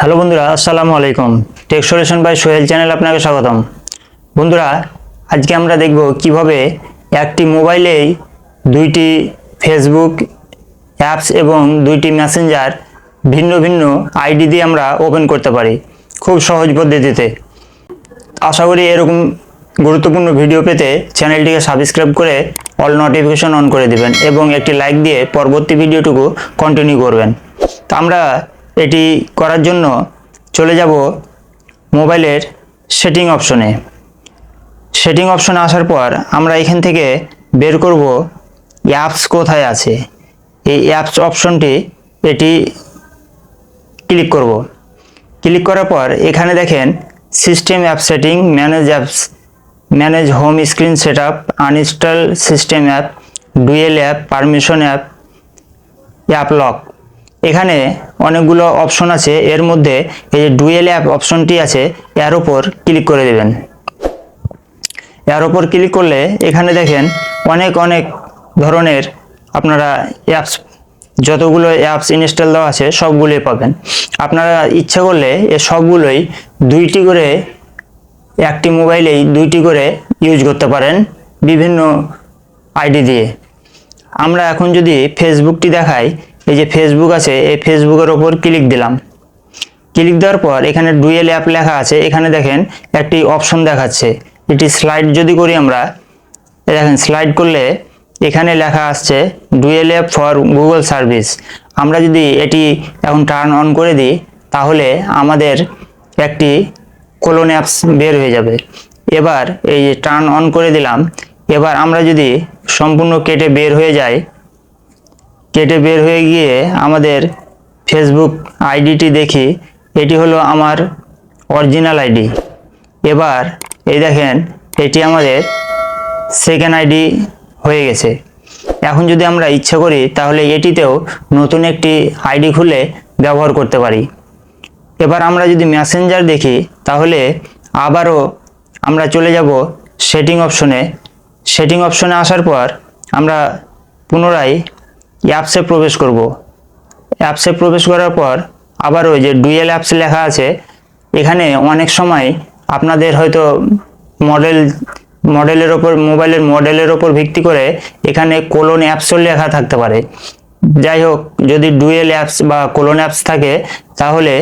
Hello বন্ধুরা, আসসালামু আলাইকুম। Tech solution by Sohel channel আপনাকে স্বাগতম। বন্ধুরা, আজকে আমরা দেখব কিভাবে একটি মোবাইলেই দুইটি ফেসবুক অ্যাপস এবং দুইটি মেসেঞ্জার ভিন্ন ভিন্ন আইডি দিয়ে আমরা ওপেন করতে পারি খুব সহজ পদ্ধতিতে। আশা করি এরকম গুরুত্বপূর্ণ ভিডিও পেতে চ্যানেলটিকে সাবস্ক্রাইব করে অল নোটিফিকেশন অন করে দিবেন এবং একটি লাইক দিয়ে পরবর্তী ভিডিওটুকু কন্টিনিউ করবেন। তো আমরা এটি করার জন্য চলে যাব মোবাইলের সেটিং অপশনে। সেটিং অপশনে আসার পর আমরা এখান থেকে বের করব অ্যাপস কোথায় আছে। এই অ্যাপস অপশনটি এটি ক্লিক করব। ক্লিক করার পর এখানে দেখেন system app setting, manage apps, manage home screen setup, uninstall system app, dual app, permission app, app lock. এখানে অনেকগুলো অপশন আছে, এর মধ্যে এই যে ডুয়েল অ্যাপ অপশনটি আছে এর উপর ক্লিক করে দেবেন। এর উপর ক্লিক করলে এখানে দেখেন অনেক ধরনের আপনারা অ্যাপস, যতগুলো অ্যাপস ইনস্টল দেওয়া আছে সবগুলোই পাবেন। আপনারা ইচ্ছা করলে এ সবগুলোই দুইটি করে, একটি মোবাইলেই দুইটি করে ইউজ করতে পারেন বিভিন্ন আইডি দিয়ে। আমরা এখন যদি ফেসবুকটি দেখাই, এই যে ফেসবুক আছে, এই ফেসবুকের ওপর ক্লিক দিলাম। ক্লিক দেওয়ার পর এখানে ডুয়েল অ্যাপ লেখা আছে, এখানে দেখেন একটি অপশন দেখাচ্ছে। এটি স্লাইড যদি করি আমরা, দেখেন স্লাইড করলে এখানে লেখা আসছে dual app for Google service. আমরা যদি এটি এখন টার্ন অন করে দিই তাহলে আমাদের একটি কোলন অ্যাপস বের হয়ে যাবে। এবার এই যে টার্ন অন করে দিলাম, এবার আমরা যদি সম্পূর্ণ কেটে বের হয়ে যাই, কেটে বের হয়ে গিয়ে আমাদের ফেসবুক আইডিটি দেখি, এটি হলো আমার অরিজিনাল আইডি। এবার এই দেখেন এটি আমাদের সেকেন্ড আইডি হয়ে গেছে। এখন যদি আমরা ইচ্ছা করি তাহলে এটিতেও নতুন একটি আইডি খুলে ব্যবহার করতে পারি। এবার আমরা যদি মেসেঞ্জার দেখি তাহলে আবারও আমরা চলে যাব সেটিং অপশনে। সেটিং অপশনে আসার পর আমরা পুনরায় অ্যাপসে প্রবেশ করব। অ্যাপসে প্রবেশ করার পর আবারও যে ডুয়েল অ্যাপস লেখা আছে, এখানে অনেক সময় আপনাদের হয়তো মডেলের ওপর, মোবাইলের মডেলের ওপর ভিত্তি করে এখানে কোলন অ্যাপসও লেখা থাকতে পারে। যাই হোক, যদি ডুয়েল অ্যাপস বা কোলন অ্যাপস থাকে তাহলে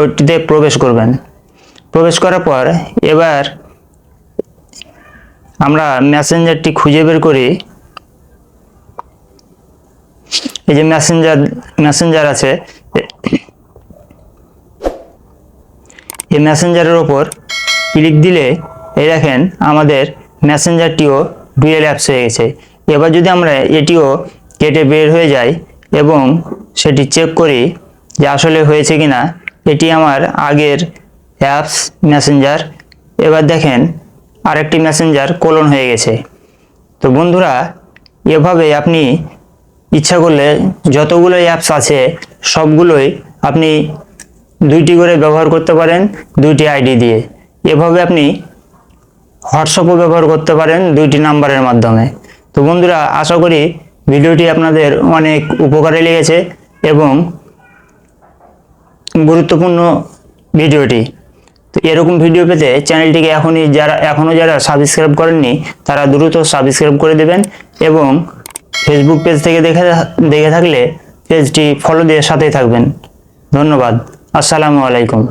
ওটিতে প্রবেশ করবেন। প্রবেশ করার পর এবার আমরা মেসেঞ্জারটি খুঁজে বের করি। এই যে মেসেঞ্জার আছে, এই মেসেঞ্জারের ওপর ক্লিক দিলে এই দেখেন আমাদের মেসেঞ্জারটিও ডুয়েল অ্যাপস হয়ে গেছে। এবার যদি আমরা এটিও কেটে বের হয়ে যাই এবং সেটি চেক করি যে আসলে হয়েছে কিনা, এটি আমার আগের অ্যাপস মেসেঞ্জার। এবার দেখেন আরেকটি মেসেঞ্জার কোলন হয়ে গেছে। তো বন্ধুরা, এভাবে আপনি ইচ্ছা করলে যতগুলো অ্যাপস আছে সবগুলোই আপনি দুইটি করে ব্যবহার করতে পারেন দুইটি আইডি দিয়ে। এভাবে আপনি হোয়াটসঅ্যাপও ব্যবহার করতে পারেন দুইটি নাম্বারের মাধ্যমে। তো বন্ধুরা, আশা করি ভিডিওটি আপনাদের অনেক উপকারে লেগেছে এবং গুরুত্বপূর্ণ ভিডিওটি। তো এরকম ভিডিও পেতে চ্যানেলটিকে এখনও যারা সাবস্ক্রাইব করেননি তারা দ্রুত সাবস্ক্রাইব করে দেবেন এবং ফেসবুক পেজ থেকে দেখে থাকলে পেজটি ফলো দিয়ে সাথেই থাকবেন। ধন্যবাদ। আসসালামু আলাইকুম।